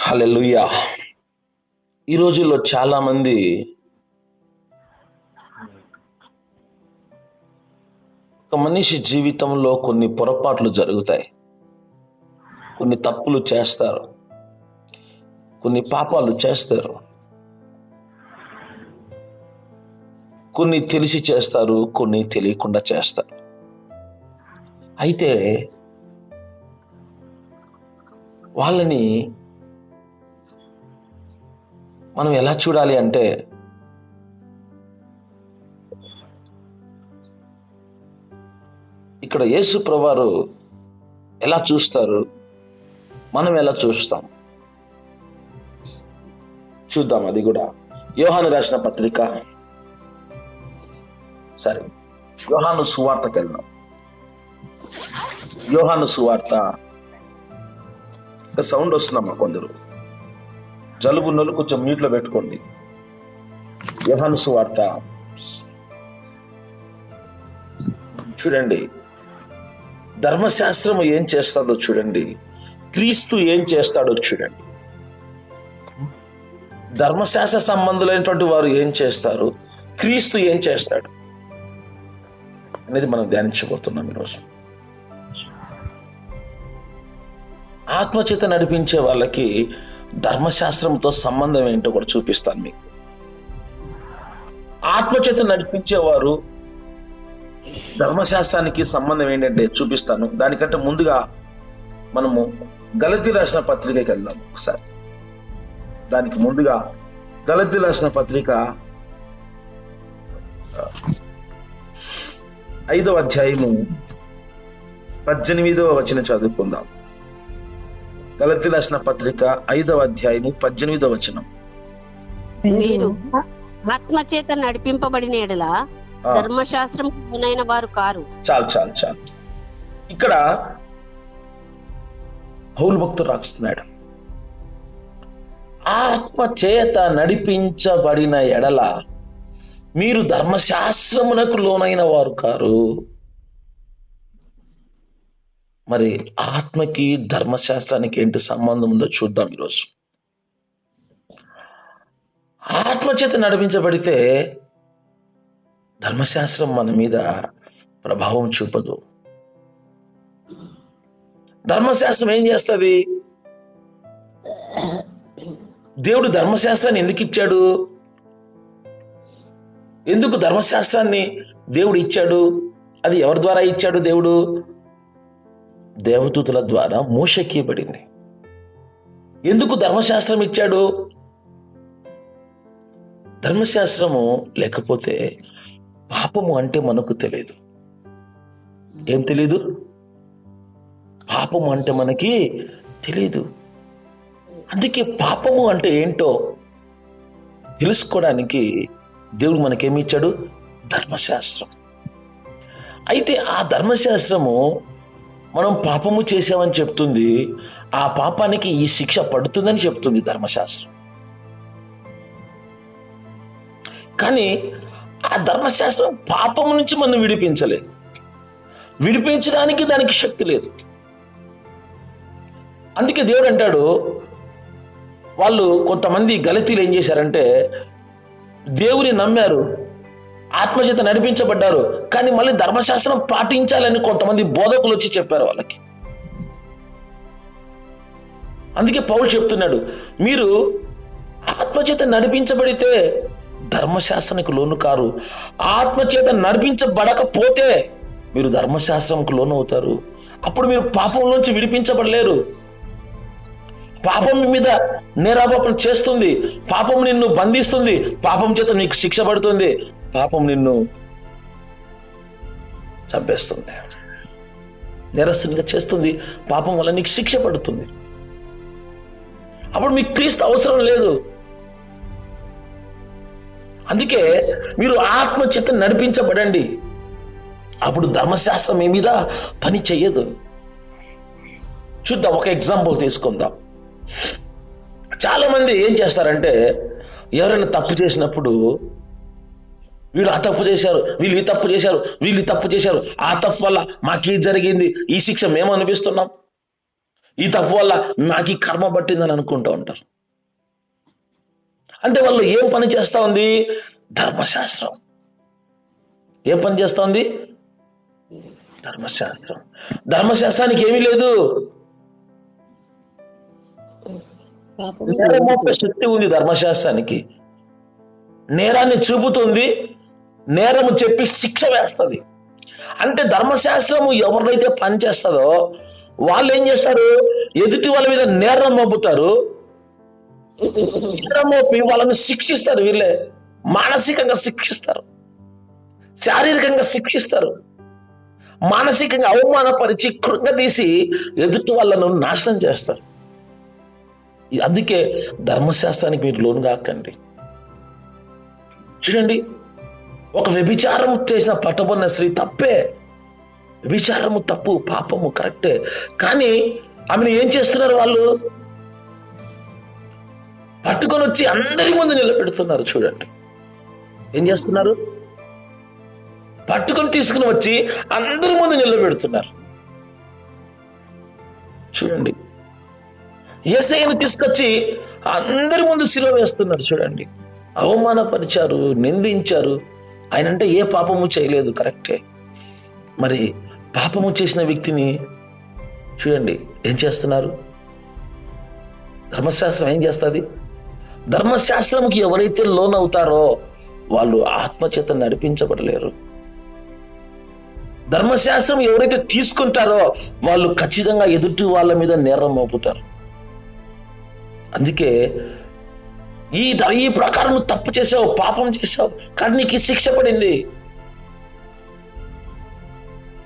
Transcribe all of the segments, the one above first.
హల్లెలూయా. ఈ రోజుల్లో చాలా మంది ఒక మనిషి జీవితంలో కొన్ని పొరపాట్లు జరుగుతాయి, కొన్ని తప్పులు చేస్తారు, కొన్ని పాపాలు చేస్తారు, కొన్ని తెలిసి చేస్తారు, కొన్ని తెలియకుండా చేస్తారు. అయితే వాళ్ళని మనం ఎలా చూడాలి అంటే, ఇక్కడ యేసు ప్రభువారు ఎలా చూస్తారు, మనం ఎలా చూస్తాం చూద్దాం. అది కూడా యోహాను రాసిన పత్రిక, సరే యోహాను సువార్తకి వెళ్దాం. యోహాను సువార్త, సౌండ్ వస్తుందమ్మా, కొందరు జలుబు ఉన్నోళ్ళు కొంచెం మ్యూట్లో పెట్టుకోండి. యోహాను సువార్త చూడండి, ధర్మశాస్త్రం ఏం చేస్తాడో చూడండి, క్రీస్తు ఏం చేస్తాడో చూడండి. ధర్మశాస్త్ర సంబంధులైనటువంటి వారు ఏం చేస్తారు, క్రీస్తు ఏం చేస్తాడు అనేది మనం ధ్యానించబోతున్నాం ఈరోజు. ఆత్మచేత నడిపించే వాళ్ళకి ధర్మశాస్త్రంతో సంబంధం ఏంటో కూడా చూపిస్తాను మీకు. ఆత్మచేత నడిపించేవారు ధర్మశాస్త్రానికి సంబంధం ఏంటంటే చూపిస్తాను. దానికంటే ముందుగా మనము గలతీ రాసిన పత్రికకి వెళ్దాం ఒకసారి. దానికి ముందుగా గలతీ రాసిన పత్రిక 5వ అధ్యాయము 18వ వచనం చదువుకుందాం. గలతీ రాసిన పత్రిక 5వ అధ్యాయము 18వ వచనం. మీరు ఆత్మచేత నడిపింపబడిన ఎడల ధర్మశాస్త్రం లోనైన వారు కారు. చాలు చాలు చాలు. ఇక్కడ పౌలు భక్తుడు రాస్తున్నాడు, ఆత్మచేత నడిపించబడిన ఎడల మీరు ధర్మశాస్త్రమునకు లోనైన వారు కారు. మరి ఆత్మకి ధర్మశాస్త్రానికి ఏంటి సంబంధం ఉందో చూద్దాం ఈరోజు. ఆత్మచేత నడిపించబడితే ధర్మశాస్త్రం మన మీద ప్రభావం చూపదు. ధర్మశాస్త్రం ఏం చేస్తుంది? దేవుడు ధర్మశాస్త్రాన్ని ఎందుకు ఇచ్చాడు? ఎందుకు ధర్మశాస్త్రాన్ని దేవుడు ఇచ్చాడు? అది ఎవరి ద్వారా ఇచ్చాడు? దేవుడు దేవదూతల ద్వారా మోషేకి ఇవ్వబడింది. ఎందుకు ధర్మశాస్త్రం ఇచ్చాడు? ధర్మశాస్త్రము లేకపోతే పాపము అంటే మనకు తెలియదు. ఏం తెలీదు? పాపము అంటే మనకి తెలీదు. అందుకే పాపము అంటే ఏంటో తెలుసుకోవడానికి దేవుడు మనకేమి ఇచ్చాడు? ధర్మశాస్త్రం. అయితే ఆ ధర్మశాస్త్రము మనం పాపము చేసామని చెప్తుంది, ఆ పాపానికి ఈ శిక్ష పడుతుందని చెప్తుంది ధర్మశాస్త్రం. కానీ ఆ ధర్మశాస్త్రం పాపము నుంచి మనం విడిపించలేదు, విడిపించడానికి దానికి శక్తి లేదు. అందుకే దేవుడు అంటాడు, వాళ్ళు కొంతమంది గలతీలు ఏం చేశారంటే దేవుని నమ్మారు, ఆత్మచేత నడిపించబడ్డారు, కానీ మళ్ళీ ధర్మశాస్త్రం పాటించాలని కొంతమంది బోధకులు వచ్చి చెప్పారు వాళ్ళకి. అందుకే పౌలు చెప్తున్నాడు, మీరు ఆత్మచేత నడిపించబడితే ధర్మశాస్త్రానికి లోను కారు, ఆత్మచేత నడిపించబడకపోతే మీరు ధర్మశాస్త్రంకు లోను అవుతారు. అప్పుడు మీరు పాపం నుంచి విడిపించబడలేరు. పాపం మీ మీద నేరారోపణ చేస్తుంది, పాపం నిన్ను బంధిస్తుంది, పాపం చేత నీకు శిక్ష పడుతుంది, పాపం నిన్ను చంపేస్తుంది, నేరస్తునిగా చేస్తుంది, పాపం వల్ల నీకు శిక్ష పడుతుంది. అప్పుడు మీకు క్రీస్తు అవసరం లేదు. అందుకే మీరు ఆత్మచేత నడిపించబడండి, అప్పుడు ధర్మశాస్త్రం మీ మీద పని చెయ్యదు. చూద్దాం, ఒక ఎగ్జాంపుల్ తీసుకుందాం. చాలా మంది ఏం చేస్తారంటే, ఎవరైనా తప్పు చేసినప్పుడు వీళ్ళు ఆ తప్పు చేశారు, వీళ్ళు ఈ తప్పు చేశారు, వీళ్ళు ఈ తప్పు చేశారు, ఆ తప్పు వల్ల మాకు ఈ జరిగింది, ఈ శిక్ష మేము అనిపిస్తున్నాం, ఈ తప్పు వల్ల నాకు ఈ కర్మ పట్టిందని అనుకుంటూ ఉంటారు. అంటే వాళ్ళు ఏం పని చేస్తా ఉంది? ధర్మశాస్త్రం. ఏం పని చేస్తా ఉంది? ధర్మశాస్త్రం. ధర్మశాస్త్రానికి ఏమీ లేదు. నేరం మోపే శక్తి ఉంది ధర్మశాస్త్రానికి. నేరాన్ని చూపుతుంది, నేరము చెప్పి శిక్ష వేస్తుంది. అంటే ధర్మశాస్త్రము ఎవరినైతే పని చేస్తుందో వాళ్ళు ఏం చేస్తారు? ఎదుటి వాళ్ళ మీద నేరం మోపుతారు, నేరం మోపి వాళ్ళని శిక్షిస్తారు. వీళ్ళే మానసికంగా శిక్షిస్తారు, శారీరకంగా శిక్షిస్తారు, మానసికంగా అవమానపరిచి కృంగదీసి ఎదుటి వాళ్ళను నాశనం చేస్తారు. అందుకే ధర్మశాస్త్రానికి మీరు లోను కాకండి. చూడండి, ఒక వ్యభిచారం చేసిన పట్టబడిన స్త్రీ తప్పే. వ్యభిచారము తప్పు, పాపము కరెక్టే. కానీ ఆమెను ఏం చేస్తున్నారు? వాళ్ళు పట్టుకొని వచ్చి అందరి ముందు నిలబెడుతున్నారు. చూడండి ఏం చేస్తున్నారు? పట్టుకొని తీసుకుని వచ్చి అందరి ముందు నిలబెడుతున్నారు. చూడండి, యేసయ్యను తీసుకొచ్చి అందరి ముందు శిలువ వేస్తున్నారు. చూడండి, అవమానపరిచారు, నిందించారు. ఆయన అంటే ఏ పాపము చేయలేదు, కరెక్టే. మరి పాపము చేసిన వ్యక్తిని చూడండి ఏం చేస్తున్నారు? ధర్మశాస్త్రం ఏం చేస్తుంది? ధర్మశాస్త్రంకి ఎవరైతే లోన్ అవుతారో వాళ్ళు ఆత్మచేత నడిపించబడలేరు. ధర్మశాస్త్రం ఎవరైతే తీసుకుంటారో వాళ్ళు ఖచ్చితంగా ఎదుటి వాళ్ళ మీద నేరం మోపుతారు. అందుకే ఈ ప్రకారం నువ్వు తప్పు చేసావు, పాపం చేసావు, కానీ నీకు శిక్ష పడింది.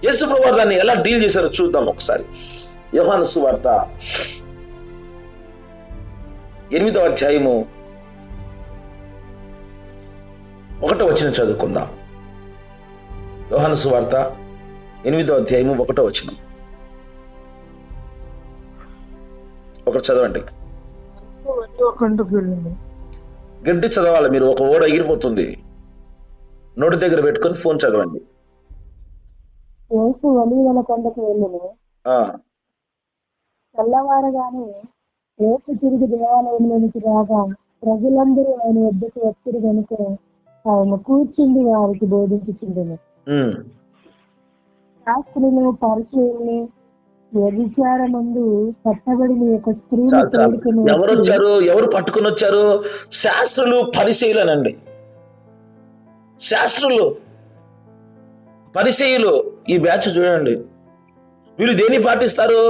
యేసు ప్రభువు దాన్ని ఎలా డీల్ చేశారో చూద్దాం ఒకసారి. యోహాను సువార్త 8వ అధ్యాయము 1వ వచనం చదువుకుందాం. యోహాను సువార్త 8వ అధ్యాయము 1వ వచనం. ఒకటి చదవండి. గట్టి చదవాలి మీరు, ఒక ఓడ ఎగిరిపోతుంది. నోటి దగ్గర పెట్టుకొని ఫోన్ చదవండి. యేసు ఒలీవల కొండకు వెళ్ళెను. తెల్లవారగానే యేసు తిరిగి దేవాలయంలోనికి రాగా ప్రజలందరూ ఆయన వద్దకు వచ్చి కనుక ఆయన కూర్చుండి వారికి బోధించుచుండెను. శాస్త్రులు, పరిసయ్యులు వ్యభిచారమందు పట్టబడిన యొక్క స్త్రీని తోడుకొని ఎవరు వచ్చారు? ఎవరు పట్టుకుని వచ్చారు? శాస్త్రులు, పరిసయ్యులనండి. శాస్త్రులు, పరిసయ్యులు ఈ బ్యాచ్ చూడండి. వీళ్ళు దేన్ని పాటిస్తారు?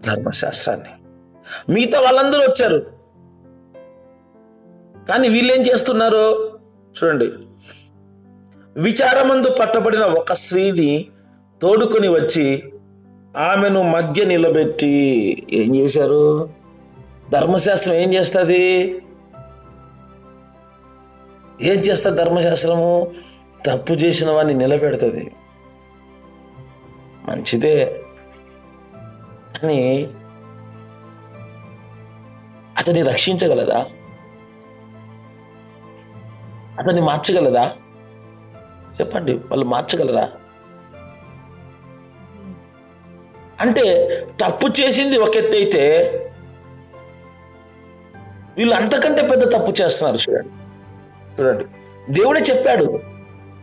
ధర్మశాస్త్రాన్ని. మిగతా వాళ్ళందరూ వచ్చారు, కానీ వీళ్ళేం చేస్తున్నారు? చూడండి, విచారమందు పట్టబడిన ఒక స్త్రీని తోడుకొని వచ్చి ఆమెను మధ్య నిలబెట్టి ఏం చేశారు? ధర్మశాస్త్రం ఏం చేస్తుంది? ఏం చేస్తుంది ధర్మశాస్త్రము? తప్పు చేసిన వాడిని నిలబెడుతుంది. మంచిదే, కానీ అతన్ని రక్షించగలదా? అతన్ని మార్చగలదా? చెప్పండి, వాళ్ళు మార్చగలరా? అంటే తప్పు చేసింది ఒక ఎత్తు అయితే వీళ్ళు అంతకంటే పెద్ద తప్పు చేస్తున్నారు. చూడండి, దేవుడే చెప్పాడు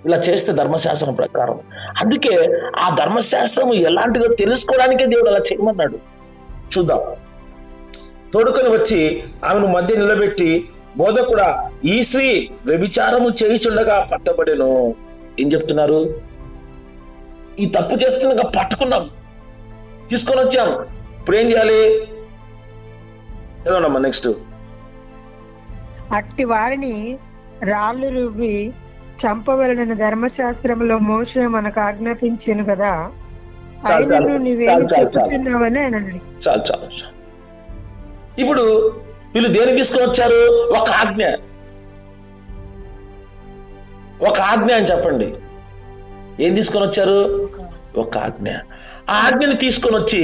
ఇలా చేస్తే ధర్మశాస్త్రం ప్రకారం. అందుకే ఆ ధర్మశాస్త్రం ఎలాంటిదో తెలుసుకోవడానికే దేవుడు అలా చేయమన్నాడు. చూద్దాం. తోడుకొని వచ్చి ఆమెను మధ్య నిలబెట్టి, బోధకుడా, ఈ స్త్రీ వ్యభిచారము చేయుచుండగా పట్టబడెను. ఏం చెప్తున్నారు? ఈ తప్పు చేస్తుండగా పట్టుకున్నాం, తీసుకొని వచ్చాం, ఇప్పుడు ఏం చేయాలి? చదవనమ్మా నెక్స్ట్. అట్టి వారిని రాళ్ళు రువ్వి చంపవలనని ధర్మశాస్త్రంలో మోషే మనకు ఆజ్ఞాపించాను కదా, ఆయనను నువ్వేం చెప్పుచున్నావని ఆయన అన్నాడు. చాలు. ఇప్పుడు వీళ్ళు దేని తీసుకొని వచ్చారు? ఒక ఆజ్ఞ. ఒక ఆజ్ఞ అని చెప్పండి. ఏం తీసుకొని వచ్చారు? ఒక ఆజ్ఞ. ఆ ఆజ్ఞని తీసుకొని వచ్చి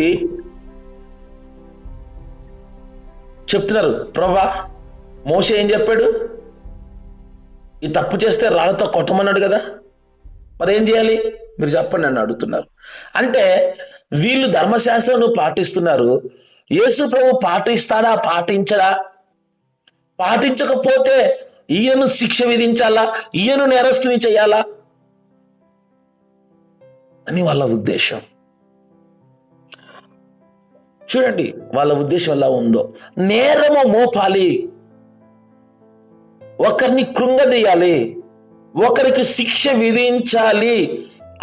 చెప్తున్నారు, ప్రభా మోషే ఏం చెప్పాడు? ఈ తప్పు చేస్తే రాళ్ళతో కొట్టమన్నాడు కదా, మరి ఏం చేయాలి మీరు చెప్పండి అని అడుగుతున్నారు. అంటే వీళ్ళు ధర్మశాస్త్రం పాటిస్తున్నారు, యేసు ప్రభు పాటిస్తాడా, పాటించడా? పాటించకపోతే ఈయను శిక్ష విధించాలా, ఈయను నేరస్తుని చేయాలా అని వాళ్ళ ఉద్దేశం. చూడండి వాళ్ళ ఉద్దేశం ఎలా ఉందో. నేరము మోపాలి, ఒకరిని కృంగదీయాలి, ఒకరికి శిక్ష విధించాలి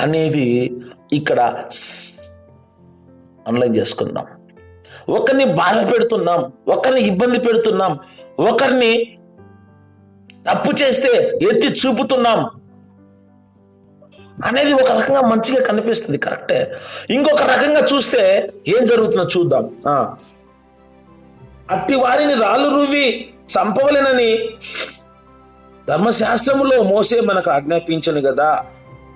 అనేది ఇక్కడ అనలైజ్ చేసుకుందాం. ఒకరిని బాధ పెడుతున్నాం, ఒకరిని ఇబ్బంది పెడుతున్నాం, ఒకరిని తప్పు చేస్తే ఎత్తి చూపుతున్నాం అనేది ఒక రకంగా మంచిగా కనిపిస్తుంది, కరెక్టే. ఇంకొక రకంగా చూస్తే ఏం జరుగుతుందో చూద్దాం. అట్టి వారిని రాళ్ళు రువ్వి చంపవలెనని ధర్మశాస్త్రములో మోసే మనకు ఆజ్ఞాపించను కదా,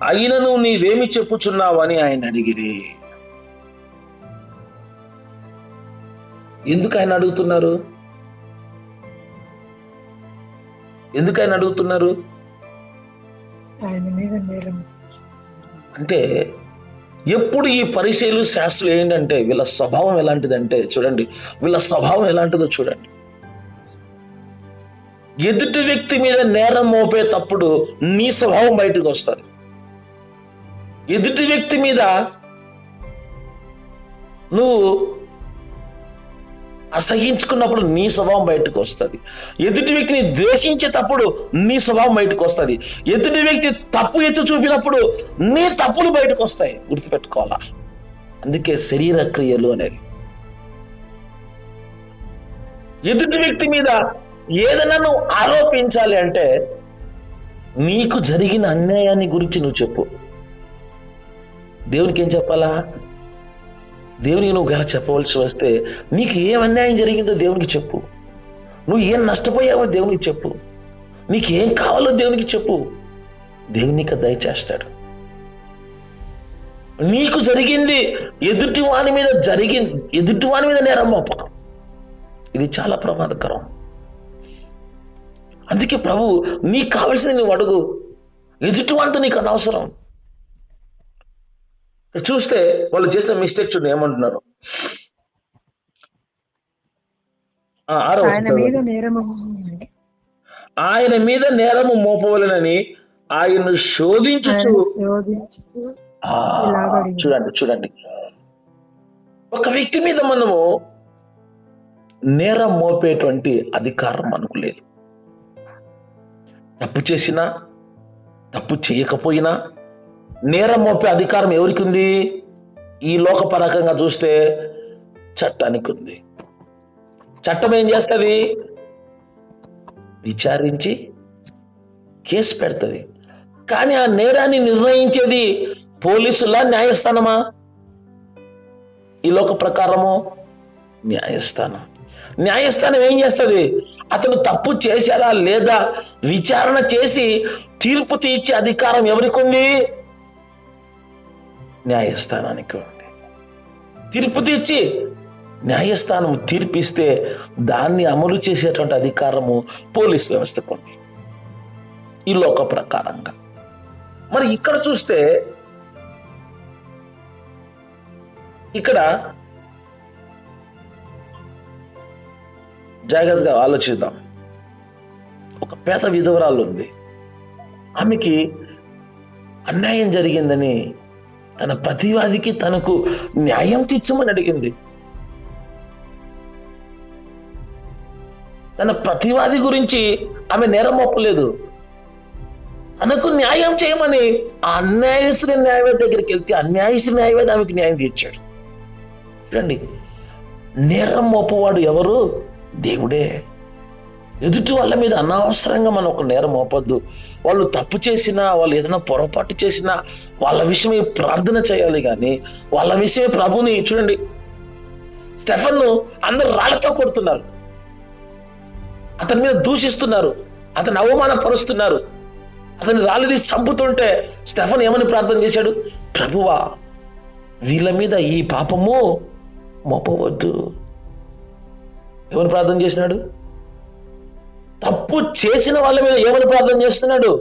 అయినను నీవేమి చెప్పుచున్నావు అని ఆయన అడిగిరి. ఎందుకు ఆయన అడుగుతున్నారు? అంటే ఎప్పుడు ఈ పరిచయలు శాస్త్రులు ఏంటంటే వీళ్ళ స్వభావం ఎలాంటిదంటే చూడండి, ఎదుటి వ్యక్తి మీద నేరం మోపేటప్పుడు నీ స్వభావం బయటకు వస్తుంది. ఎదుటి వ్యక్తి మీద నువ్వు అసహించుకున్నప్పుడు నీ స్వభావం బయటకు వస్తుంది. ఎదుటి వ్యక్తిని ద్వేషించేటప్పుడు నీ స్వభావం బయటకు వస్తుంది. ఎదుటి వ్యక్తి తప్పు ఎత్తి చూపినప్పుడు నీ తప్పులు బయటకు వస్తాయి. గుర్తుపెట్టుకోవాలా. అందుకే శరీర క్రియలు అనేది. ఎదుటి వ్యక్తి మీద ఏదైనా నువ్వు ఆరోపించాలి అంటే నీకు జరిగిన అన్యాయాన్ని గురించి నువ్వు చెప్పు. దేవునికి ఏం చెప్పాలా? దేవునికి నువ్వు గల చెప్పవలసి వస్తే నీకు ఏం అన్యాయం జరిగిందో దేవునికి చెప్పు. నువ్వు ఏం నష్టపోయావో దేవునికి చెప్పు. నీకేం కావాలో దేవునికి చెప్పు. దేవుని నీకు దయచేస్తాడు. నీకు జరిగింది ఎదుటివాని మీద నేరం మోపకం. ఇది చాలా ప్రమాదకరం. అందుకే ప్రభు నీకు కావాల్సింది నువ్వు అడుగు, ఎదుటివానితో నీకు అనవసరం. చూస్తే వాళ్ళు చేసిన మిస్టేక్ చూడండి ఏమంటున్నారు. ఆయన మీద నేరము మోపవలెనని ఆయన్ను శోధించుచు. చూడండి ఒక వ్యక్తి మీద మనము నేరం మోపేటువంటి అధికారం మనకు లేదు. తప్పు చేసినా తప్పు చేయకపోయినా నేరం మోపే అధికారం ఎవరికి ఉంది? ఈ లోకపరకంగా చూస్తే చట్టానికి ఉంది. చట్టం ఏం చేస్తుంది? విచారించి కేసు పెడుతుంది. కానీ ఆ నేరాన్ని నిర్ణయించేది పోలీసులా, న్యాయస్థానమా? ఈ లోక ప్రకారము న్యాయస్థానం. న్యాయస్థానం ఏం చేస్తుంది? అతను తప్పు చేశారా లేదా విచారణ చేసి తీర్పు తీర్చే అధికారం ఎవరికి ఉంది? న్యాయస్థానానికి ఉంది. తీర్పు తీర్చి న్యాయస్థానం తీర్పిస్తే దాన్ని అమలు చేసేటువంటి అధికారము పోలీస్ వ్యవస్థకు ఉంది ఈ లోక ప్రకారంగా. మరి ఇక్కడ చూస్తే ఇక్కడ జాగ్రత్తగా ఆలోచిద్దాం. ఒక పేద విధవరాలు ఉంది. ఆమెకి అన్యాయం జరిగిందని తన ప్రతివాదికి తనకు న్యాయం తీర్చమని అడిగింది. తన ప్రతివాది గురించి ఆమె నేరం మోపలేదు. తనకు న్యాయం చేయమని ఆ అన్యాయస్తుని న్యాయవాది దగ్గరికి వెళ్తే అన్యాయస్తుని న్యాయవాది ఆమెకు న్యాయం తీర్చాడు. చూడండి, నేరం మోపవాడు ఎవరు? దేవుడే. ఎదుటి వాళ్ళ మీద అనవసరంగా మనం ఒక నేరం మోపొద్దు. వాళ్ళు తప్పు చేసినా, వాళ్ళు ఏదైనా పొరపాటు చేసినా వాళ్ళ విషయమే ప్రార్థన చేయాలి. కానీ వాళ్ళ విషయమే ప్రభుని. చూడండి, స్టెఫన్ను అందరూ రాళ్లతో కొడుతున్నారు, అతని మీద దూషిస్తున్నారు, అతన్ని అవమానపరుస్తున్నారు, అతన్ని రాళ్ళు తీసి చంపుతుంటే స్టెఫన్ ఏమని ప్రార్థన చేశాడు? ప్రభువా, వీళ్ళ మీద ఈ పాపము మోపవద్దు. ఏమని ప్రార్థన చేసినాడు? తప్పు చేసిన వాళ్ళ మీద ఏమని ప్రార్థన చేస్తున్నాడు?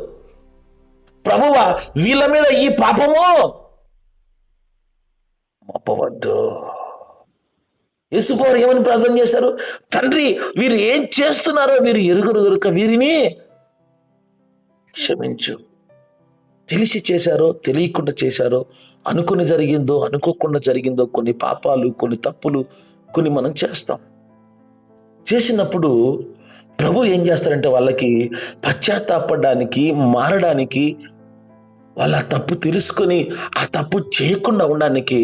ప్రభువా, వీళ్ళ మీద ఈ పాపము మోపవద్దు. యేసుప్రభువు ఏమని ప్రార్థన చేశారు? తండ్రి, వీరు ఏం చేస్తున్నారో వీరు ఎరుగరు గనుక వీరిని క్షమించు. తెలిసి చేశారో తెలియకుండా చేశారో, అనుకుని జరిగిందో అనుకోకుండా జరిగిందో, కొన్ని పాపాలు, కొన్ని తప్పులు, కొన్ని మనం చేస్తాం. చేసినప్పుడు ప్రభు ఏం చేస్తారంటే వాళ్ళకి పశ్చాత్తాపడడానికి, మారడానికి, వాళ్ళ తప్పు తెలుసుకొని ఆ తప్పు చేయకుండా ఉండడానికి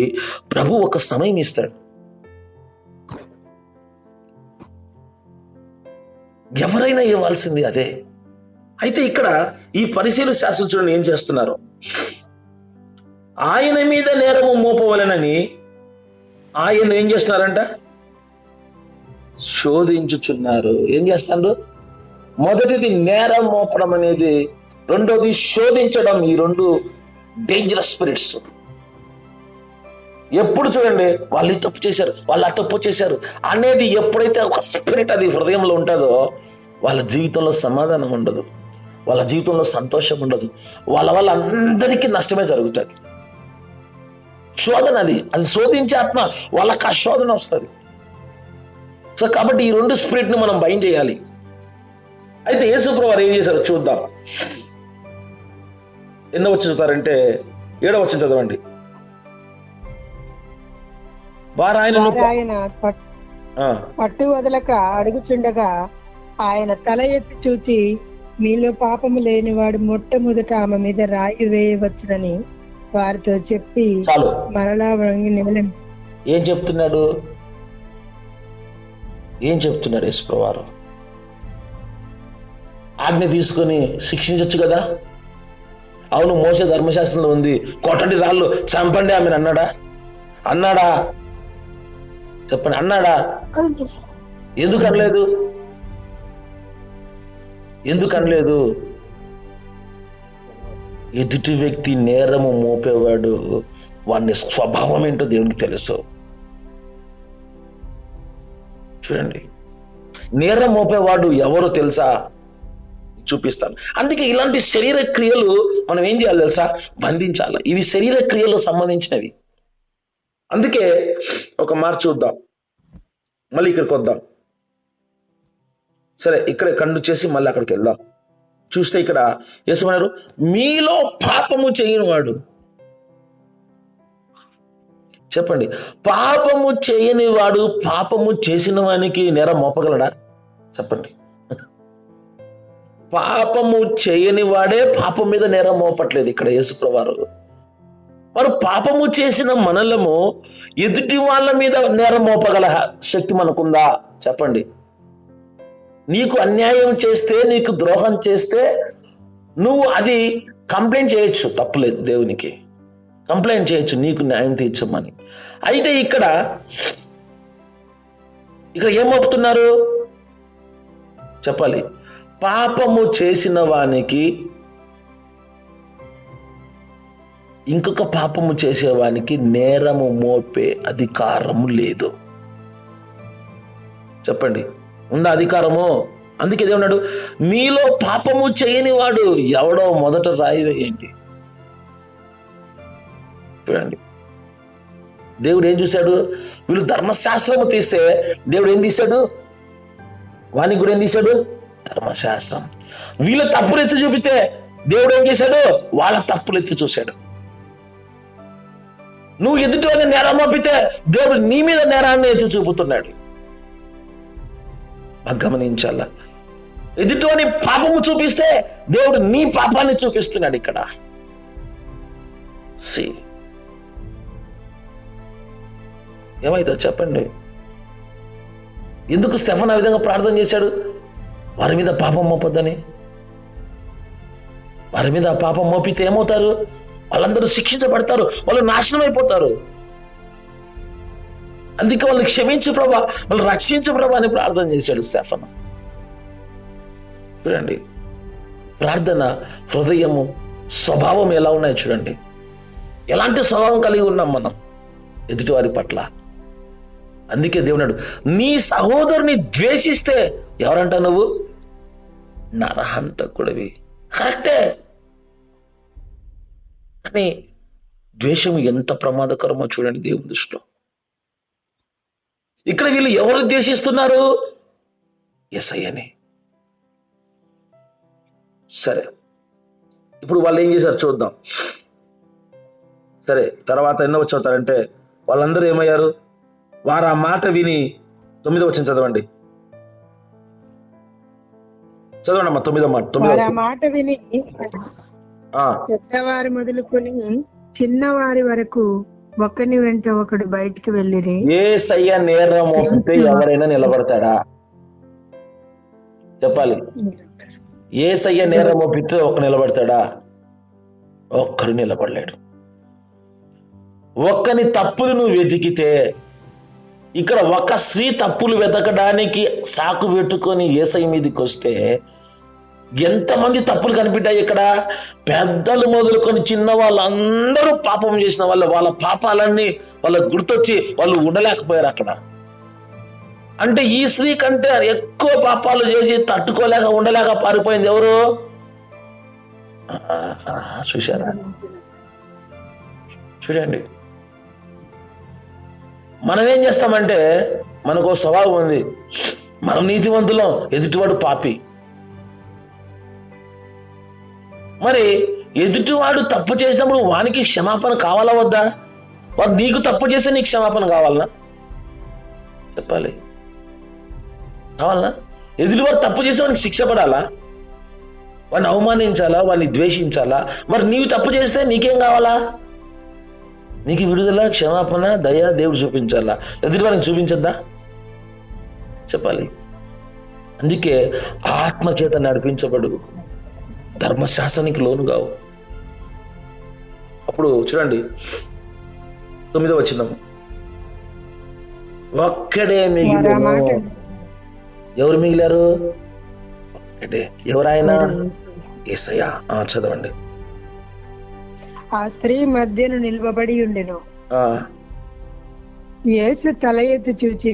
ప్రభు ఒక సమయం ఇస్తాడు. ఎవరైనా ఇవ్వాల్సింది అదే. అయితే ఇక్కడ ఈ పరిశీలన శాస్త్రులు చూడండి ఏం చేస్తున్నారు. ఆయన మీద నేరము మోపవలెనని ఆయన ఏం చేస్తున్నారంట? శోధించుచున్నారు. ఏం చేస్తాడు? మొదటిది నేరం మోపడం అనేది, రెండోది శోధించడం. ఈ రెండు డేంజరస్ స్పిరిట్స్. ఎప్పుడు చూడండి వాళ్ళు ఈ తప్పు చేశారు, వాళ్ళు ఆ తప్పు చేశారు అనేది ఎప్పుడైతే ఒక స్పిరిట్ అది హృదయంలో ఉంటుందో వాళ్ళ జీవితంలో సమాధానం ఉండదు, వాళ్ళ జీవితంలో సంతోషం ఉండదు, వాళ్ళ అందరికీ నష్టమే జరుగుతుంది. శోధన అది శోధించే ఆత్మ, వాళ్ళకి ఆ శోధన వస్తుంది. సో కాబట్టి ఈ రెండు స్పిరిట్ ని మనం భయం చేయాలి. అయితే యేసుప్రభువు వారు ఏం చేశారు చూద్దాం. ఎన్నో వచ్చి చదువుతారంటే 7వ వచనం చదవండి. ఆయన పట్టు వదలక అడుగుచుండగా ఆయన తల ఎత్తి చూచి, మీలో పాపము లేనివాడు మొట్టమొదట ఆమె మీద రాయి వేయవచ్చునని వారితో చెప్పి చాలు. మరలా వంగి నేల. ఏం చెప్తున్నాడు? యేసుప్రభువు వారు ఆజ్ఞ తీసుకొని శిక్షించొచ్చు కదా. అవును, మోసే ధర్మశాస్త్రంలో ఉంది, కొట్టండి, రాళ్ళు చంపండి ఆమెను అన్నాడా? చెప్పండి, అన్నాడా? ఎందుకు అనలేదు? ఎదుటి వ్యక్తి నేరము మోపేవాడు, వాని స్వభావం ఏంటో దేవునికి తెలుసు. చూడండి, నేరం మోపేవాడు ఎవరో తెలుసా? చూపిస్తాను. అందుకే ఇలాంటి శరీర క్రియలు మనం ఏం చేయాలి తెలుసా? బంధించాలి. ఇవి శరీర క్రియలకు సంబంధించినవి. అందుకే ఒక మాట చూద్దాం, మళ్ళీ ఇక్కడికి వద్దాం. సరే, ఇక్కడ కండు చేసి మళ్ళీ అక్కడికి వెళ్దాం. చూస్తే ఇక్కడ యేసుమన్నారు, మీలో పాపము చేయని వాడు. చెప్పండి, పాపము చేయని వాడు పాపము చేసిన వానికి నేరం మోపగలడా? చెప్పండి. పాపము చేయని వాడే పాపం మీద నేరం మోపట్లేదు ఇక్కడ యేసుప్రభువు వారు. వారు పాపము చేసిన మనలము ఎదుటి వాళ్ళ మీద నేరం మోపగల శక్తి మనకుందా? చెప్పండి. నీకు అన్యాయం చేస్తే, నీకు ద్రోహం చేస్తే నువ్వు అది కంప్లైంట్ చేయొచ్చు, తప్పులేదు. దేవునికి కంప్లైంట్ చేయొచ్చు, నీకు న్యాయం తీర్చమని. అయితే ఇక్కడ ఏం మోపుతున్నారు చెప్పాలి. పాపము చేసిన వానికి ఇంకొక పాపము చేసేవానికి నేరము మోపే అధికారము లేదు. చెప్పండి, ఉందా అధికారము? అందుకే ఏమన్నాడు, మీలో పాపము చేయని వాడు ఎవడో మొదట రాయి వేయండి. చూడండి, దేవుడు ఏం చూశాడు? వీళ్ళు ధర్మశాస్త్రము తీస్తే దేవుడు ఏం తీశాడు? వానికి కూడా ఏం తీశాడు? ధర్మశాస్త్రం. వీళ్ళ తప్పులు ఎత్తి చూపితే దేవుడు ఏం చేశాడు? వాళ్ళ తప్పులు ఎత్తి చూశాడు. నువ్వు ఎదుటి వాడిని నేరం మోపితే దేవుడు నీ మీద నేరాన్ని ఎత్తి చూపుతున్నాడు. గమనించాల. ఎదుటివాని పాపము చూపిస్తే దేవుడు నీ పాపాన్ని చూపిస్తున్నాడు ఇక్కడ. ఏమైతే చెప్పండి. ఎందుకు స్టెఫన్ ఆ విధంగా ప్రార్థన చేశాడు? వారి మీద పాపం మోపొద్దని. వారి మీద పాపం మోపితే ఏమవుతారు? వాళ్ళందరూ శిక్షించబడతారు, వాళ్ళు నాశనం అయిపోతారు. అందుకే వాళ్ళు క్షమించు ప్రభా, వాళ్ళు రక్షించు ప్రభా అని ప్రార్థన చేశాడు స్టెఫన్. చూడండి, ప్రార్థన హృదయము స్వభావం ఎలా ఉన్నాయి చూడండి. ఎలాంటి స్వభావం కలిగి ఉన్నాం మనం ఎదుటివారి పట్ల. అందుకే దేవుడు, నీ సహోదరుని ద్వేషిస్తే ఎవరంట నువ్వు? నరహంతకుడివి. కరెక్టే, కానీ ద్వేషం ఎంత ప్రమాదకరమో చూడండి దేవుని దృష్టిలో. ఇక్కడ వీళ్ళు ఎవరు ద్వేషిస్తున్నారు? యేసయ్యని. సరే, ఇప్పుడు వాళ్ళు ఏం చేశారు చూద్దాం. సరే, తర్వాత ఎన్నో చదువుతారంటే వాళ్ళందరూ ఏమయ్యారు? వారు ఆ మాట విని 9వ వచనం చదవండి. చదవండి అమ్మా 9వ మాట. వారు ఆ మాట విని పెద్దవారి మొదలుకొని చిన్నవారి వరకు ఒకని వెంట ఒకడు బయటికి వెళ్ళిరి. యేసయ్య నేరం మోపితే ఎవరైనా నిలబడతాడా? చెప్పాలి. యేసయ్య నేరం మోపితే ఒక్క నిలబడతాడా? ఒక్కరు నిలబడలేడు. ఒక్కని తప్పులు నువ్వు వెతికితే, ఇక్కడ ఒక స్త్రీ తప్పులు వెతకడానికి సాకు పెట్టుకొని యేసయ్య మీదకి వస్తే ఎంతమంది తప్పులు కనిపించాయి ఇక్కడ? పెద్దలు మొదలుకొని చిన్న వాళ్ళందరూ పాపం చేసిన వాళ్ళ పాపాలన్నీ వాళ్ళకు గుర్తొచ్చి వాళ్ళు ఉండలేకపోయారు అక్కడ. అంటే ఈ స్త్రీ కంటే ఎక్కువ పాపాలు చేసి తట్టుకోలేక ఉండలేక పారిపోయింది ఎవరు? చూశారా? చూడండి, మనం ఏం చేస్తామంటే మనకు స్వభావం ఉంది, మనం నీతివంతులం, ఎదుటివాడు పాపి. మరి ఎదుటివాడు తప్పు చేసినప్పుడు వానికి క్షమాపణ కావాలా వద్దా? వాడు నీకు తప్పు చేస్తే నీకు క్షమాపణ కావాలనా? చెప్పాలి. కావాలనా? ఎదుటివాడు తప్పు చేస్తే వానికి శిక్ష పడాలా? వాడిని అవమానించాలా? వాడిని ద్వేషించాలా? మరి నీవు తప్పు చేస్తే నీకేం కావాలా? నీకు విడుదల, క్షమాపణ, దయ దేవుడు చూపించాలా? ఎదుటివాడిని చూపించద్దా? చెప్పాలి. అందుకే ఆత్మచేత నడిపించబడు, ధర్మశాస్త్రానికి లోను కావు. అప్పుడు చూడండి 9వ వచనం. ఒక్కడే మిగిలిన. ఎవరు మిగిలారు? ఒక్కడే. ఎవరాయన? యేసయ్య. చదవండి. ఆ స్త్రీ మధ్యను నిలవబడి ఉండెను. యేసు తల ఎత్తి చూచి,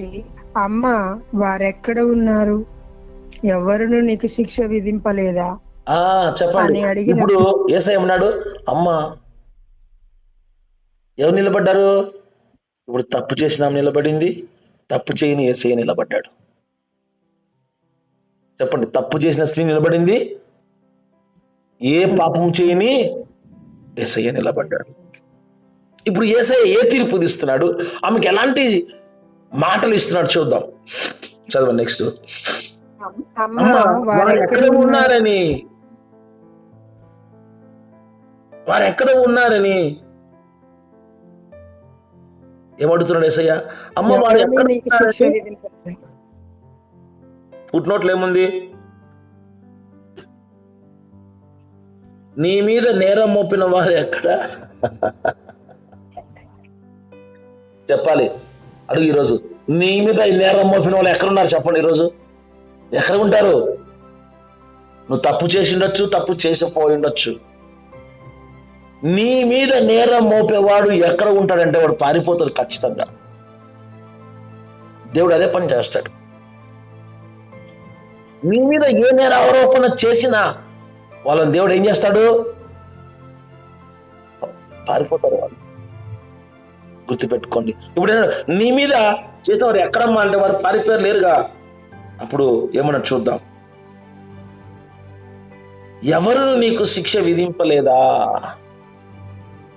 అమ్మా, వారెక్కడ ఉన్నారు? ఎవరును నీకు శిక్ష విధింపలేదా? చెప్పండి. ఇప్పుడు యేసయ్య ఉన్నాడు, అమ్మా ఎవరు నిలబడ్డారు? ఇప్పుడు తప్పు చేసిన నిలబడింది, తప్పు చేయని యేసయ్య నిలబడ్డాడు. చెప్పండి. తప్పు చేసిన స్త్రీ నిలబడింది, ఏ పాపం చేయని యేసయ్య నిలబడ్డాడు. ఇప్పుడు యేసయ్య ఏ తీర్పు ఇస్తున్నాడు? ఆమెకి ఎలాంటి మాటలు ఇస్తున్నాడు చూద్దాం. చదవండి నెక్స్ట్. వారు ఎక్కడ ఉన్నారని, వారు ఎక్కడ ఉన్నారని ఏమడుగుతున్నాడు యేసయ్య? అమ్మ వారు ఎక్కడ? ఫుట్నోట్లు ఏముంది? నీ మీద నేరం మోపిన వారు ఎక్కడ? చెప్పాలి. అడుగు. ఈరోజు నీ మీద నేరం మోపిన వాళ్ళు ఎక్కడున్నారు చెప్పండి. ఈరోజు ఎక్కడ ఉంటారు? నువ్వు తప్పు చేసి ఉండొచ్చు, తప్పు చేసిపోయి ఉండొచ్చు. నీ మీద నేరం మోపేవాడు ఎక్కడ ఉంటాడంటే వాడు పారిపోతాడు ఖచ్చితంగా. దేవుడు అదే పని చేస్తాడు. నీ మీద ఏ నేర ఆరోపణ చేసినా వాళ్ళని దేవుడు ఏం చేస్తాడు? పారిపోతారు వాళ్ళు. గుర్తుపెట్టుకోండి. ఇప్పుడు నీ మీద చేసిన వారు ఎక్కడమ్మా అంటే వారు పారిపోయారు లేరుగా. అప్పుడు ఏమన్నా చూద్దాం. ఎవరు నీకు శిక్ష విధింపలేదా?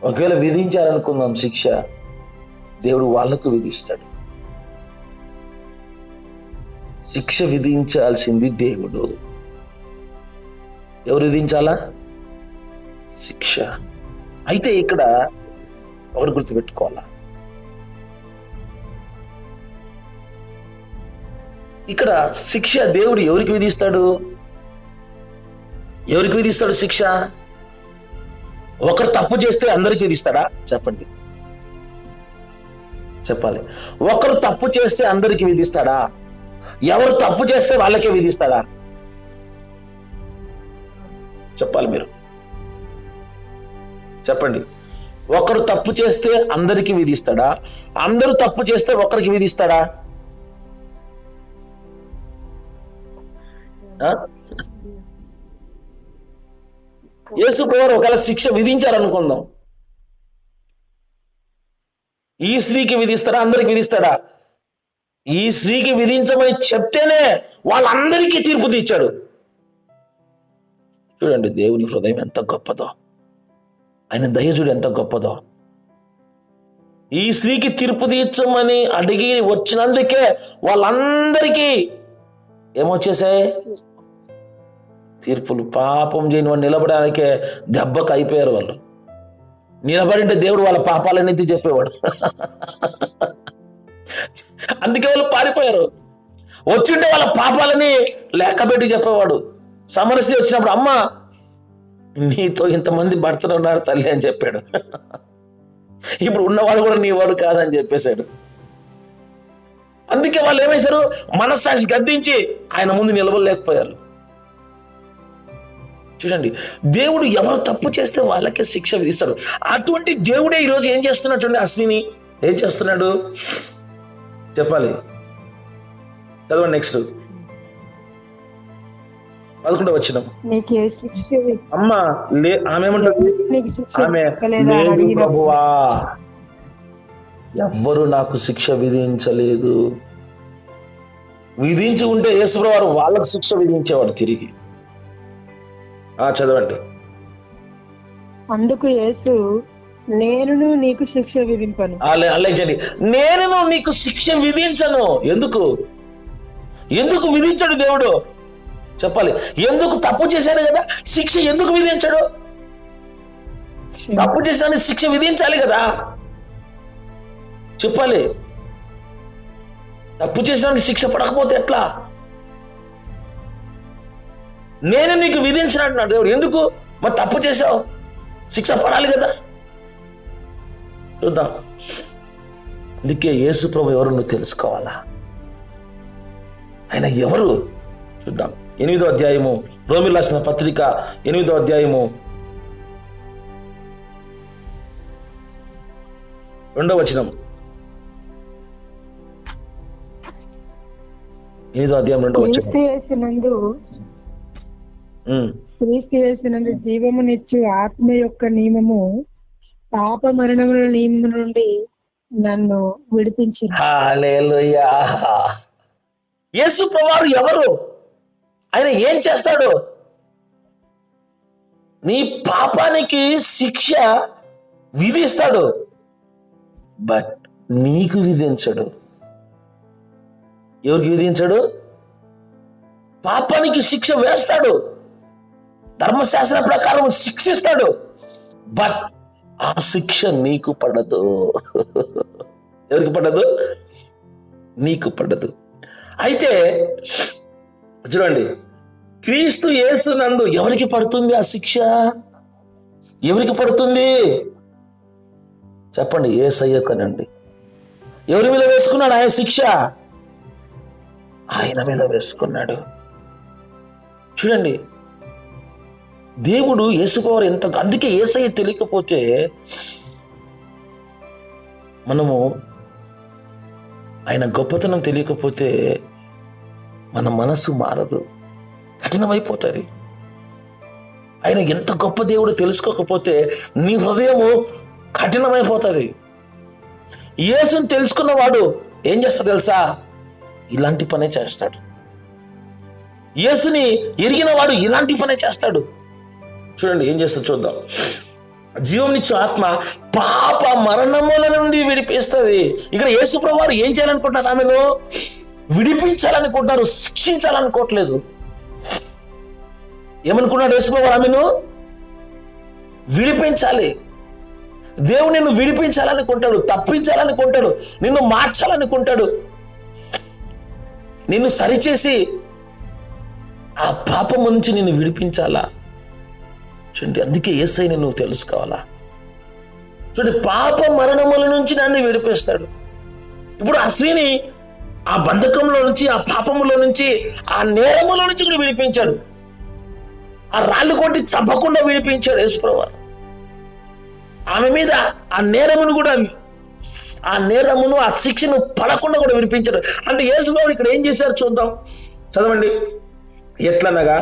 ఒకవేళ విధించారనుకుందాం శిక్ష, దేవుడు వాళ్లకు విధిస్తాడు. శిక్ష విధించాల్సింది దేవుడు. ఎవరు విధించాలా? శిక్ష. అయితే ఇక్కడ ఒకటి గుర్తుపెట్టుకోవాలా, ఇక్కడ శిక్ష దేవుడు ఎవరికి విధిస్తాడు? ఎవరికి విధిస్తాడు శిక్ష? ఒకరు తప్పు చేస్తే అందరికి విధిస్తాడా? చెప్పండి. చెప్పాలి. ఒకరు తప్పు చేస్తే అందరికి విధిస్తాడా? ఎవరు తప్పు చేస్తే వాళ్ళకే విధిస్తాడా? చెప్పాలి మీరు. చెప్పండి. ఒకరు తప్పు చేస్తే అందరికి విధిస్తాడా? అందరూ తప్పు చేస్తే ఒకరికి విధిస్తాడా? యేసు ప్రభువు ఒకవేళ శిక్ష విధించారనుకుందాం, ఈ స్త్రీకి విధిస్తాడా? అందరికి విధిస్తాడా? ఈ స్త్రీకి విధించమని చెప్తేనే వాళ్ళందరికీ తీర్పు తీర్చాడు. చూడండి దేవుని హృదయం ఎంత గొప్పదో, ఆయన దయచుడు ఎంత గొప్పదో. ఈ స్త్రీకి తీర్పు తీర్చమని అడిగి వచ్చినందుకే వాళ్ళందరికీ ఏమొచ్చేసాయి? తీర్పులు. పాపం చేయని వాళ్ళు నిలబడడానికే దెబ్బకు అయిపోయారు. వాళ్ళు నిలబడింటే దేవుడు వాళ్ళ పాపాలన్నీ చెప్పేవాడు. అందుకే వాళ్ళు పారిపోయారు. వచ్చింటే వాళ్ళ పాపాలని లెక్కబెట్టి చెప్పేవాడు. సమరస్య వచ్చినప్పుడు, అమ్మ నీతో ఇంతమంది భర్తలు ఉన్నారు తల్లి అని చెప్పాడు. ఇప్పుడు ఉన్నవాడు కూడా నీ వాడు కాదని చెప్పేశాడు. అందుకే వాళ్ళు ఏమేశారు? మనస్సాక్షి గద్దించి ఆయన ముందు నిలబడలేకపోయారు. చూడండి, దేవుడు ఎవరు తప్పు చేస్తే వాళ్ళకే శిక్ష విధిస్తాడు. అటువంటి దేవుడే ఈరోజు ఏం చేస్తున్నాడు చూడండి. అశ్విని ఏం చేస్తున్నాడు చెప్పాలి, చదవండి. నెక్స్ట్ 11వ వచనం. అమ్మా ఆమె ఏమంటుంది? ఆమె లేదు ప్రభువా, ఎవ్వరు నాకు శిక్ష విధించలేదు. విధించి ఉంటే యేసుప్రభువు వారు వాళ్ళకు శిక్ష విధించేవాడు తిరిగి. చదవండి. అందుకు యేసు, నేను నీకు శిక్ష విధింపను. అలాగే, నేను నీకు శిక్ష విధించను. ఎందుకు విధించాడు దేవుడు చెప్పాలి? ఎందుకు? తప్పు చేశాడు కదా, శిక్ష ఎందుకు విధించాడు? తప్పు చేశాను శిక్ష విధించాలి కదా చెప్పాలి. తప్పు చేశాను శిక్ష పడకపోతే ఎట్లా? నేను నీకు విధించినట్టున్నాడు దేవుడు. ఎందుకు? మరి తప్పు చేశావు, శిక్ష పడాలి కదా. చూద్దాం. అందుకే యేసు ప్రభు ఎవరు నువ్వు తెలుసుకోవాలా, ఆయన ఎవరు చూద్దాం. 8వ అధ్యాయము, రోమీయులకు రాసిన పత్రిక 8వ అధ్యాయము 2వ వచనం. 8వ అధ్యాయం 2వ వచనం. క్రీస్తు యేసునందు జీవమునిచ్చు ఆత్మ యొక్క నియమము పాప మరణముల నియమం నుండి నన్ను విడిపించింది. హల్లెలూయా. యేసు ప్రభువారు ఎవరు? ఆయన ఏం చేస్తాడు? నీ పాపానికి శిక్ష విధిస్తాడు, బట్ నీకు విధించడు. ఎవరికి విధించడు? పాపానికి శిక్ష వేస్తాడు, ధర్మశాస్త్ర ప్రకారం శిక్షిస్తాడు, బట్ ఆ శిక్ష నీకు పడదు. ఎవరికి పడదు? నీకు పడదు. అయితే చూడండి, క్రీస్తు యేసు నందు ఎవరికి పడుతుంది ఆ శిక్ష? ఎవరికి పడుతుంది చెప్పండి? యేసయ్యకనండి. ఎవరి మీద వేసుకున్నాడు ఆయన శిక్ష? ఆయన మీద వేసుకున్నాడు. చూడండి, దేవుడు యేసుప్రభువారు ఎంత, అందుకే యేసయ్య తెలియకపోతే మనము, ఆయన గొప్పతనం తెలియకపోతే మన మనసు మారదు, కఠినమైపోతుంది. ఆయన ఎంత గొప్ప దేవుడు తెలుసుకోకపోతే నీ హృదయము కఠినమైపోతుంది. యేసుని తెలుసుకున్నవాడు ఏం చేస్తాడు తెలుసా? ఇలాంటి పనే చేస్తాడు. యేసుని ఎరిగిన వాడు ఇలాంటి పనే చేస్తాడు. చూడండి ఏం చేస్తాడు చూద్దాం. జీవమునిచ్చు ఆత్మ పాప మరణముల నుండి విడిపిస్తుంది. ఇక్కడ యేసు ప్రభువారు ఏం చేయాలనుకుంటున్నారు? ఆమెను విడిపించాలనుకుంటున్నారు, శిక్షించాలనుకోవట్లేదు. ఏమనుకున్నాడు యేసు ప్రభువారు? ఆమెను విడిపించాలి. దేవుడు నిన్ను విడిపించాలనుకుంటాడు, తప్పించాలనుకుంటాడు, నిన్ను మార్చాలనుకుంటాడు, నిన్ను సరిచేసి ఆ పాపము నుంచి నిన్ను విడిపించాలా. చూడండి, అందుకే యేసయ్యని నువ్వు తెలుసుకోవాలా. చూడండి, పాప మరణముల నుంచి నన్ను విడిపిస్తాడు. ఇప్పుడు ఆ స్త్రీని ఆ బంధకంలో నుంచి, ఆ పాపములో నుంచి, ఆ నేరముల నుంచి కూడా విడిపించాడు. ఆ రాళ్ళు కొట్టి చంపకుండా విడిపించాడు యేసుప్రభువారు. ఆమె మీద ఆ నేరమును కూడా, ఆ నేరమును, ఆ శిక్షను పడకుండా కూడా విడిపించాడు. అంటే యేసుప్రభువు ఇక్కడ ఏం చేశారు చూద్దాం, చదవండి. ఎట్లనగా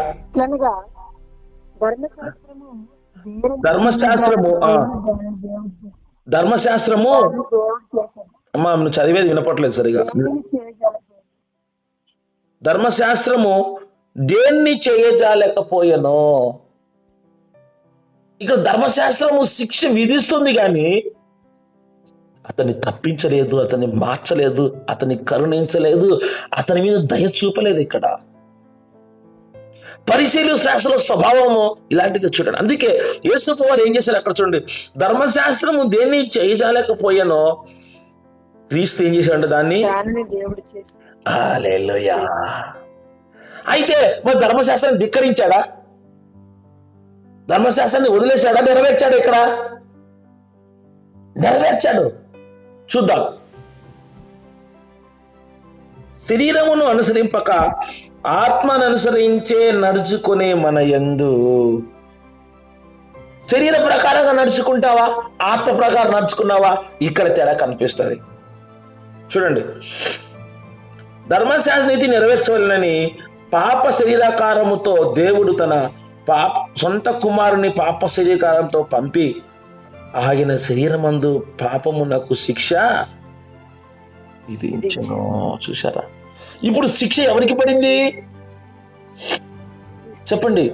ధర్మశాస్త్రము ధర్మశాస్త్రము దేవుడు చేశాడు. అమ్మా నువ్వు చదివేది వినపట్లేదు సరిగా. దేనిని చేయగలదు? ధర్మశాస్త్రము దేన్ని చేయజాలేకపోయాను. ఇక్కడ ధర్మశాస్త్రము శిక్ష విధిస్తుంది కానీ అతన్ని తప్పించలేదు, అతన్ని మార్చలేదు, అతన్ని కరుణించలేదు, అతని మీద దయ చూపలేదు. ఇక్కడ పరిశీలు శాస్త్ర స్వభావము ఇలాంటిది చూడండి. అందుకే యేసు వారు ఏం చేశారు అక్కడ చూడండి, ధర్మశాస్త్రము దేన్ని చేయజాలేకపోయానో క్రీస్తు ఏం చేశాడు దాన్ని దేవుడు చేశాడు. హల్లెలూయా. అయితే మరి ధర్మశాస్త్రాన్ని ధిక్కరించాడా? ధర్మశాస్త్రాన్ని వదిలేశాడా? నెరవేర్చాడు. ఇక్కడ నెరవేర్చాడు. చూద్దాం. శరీరమును అనుసరింపక ఆత్మను అనుసరించే నడుచుకునే మన యందు. శరీర ప్రకారంగా నడుచుకుంటావా, ఆత్మ ప్రకారం నడుచుకున్నావా? ఇక్కడ తేడా కనిపిస్తుంది. చూడండి, ధర్మశాస్త్ర నీతి నెరవేర్చవలనని పాప శరీరాకారముతో దేవుడు తన సొంత కుమారుని పాప శరీరాకారంతో పంపి ఆయన శరీరమందు పాపమునకు శిక్ష విధించెను. చూశారా? ఇప్పుడు శిక్ష ఎవరికి పడింది చెప్పండి?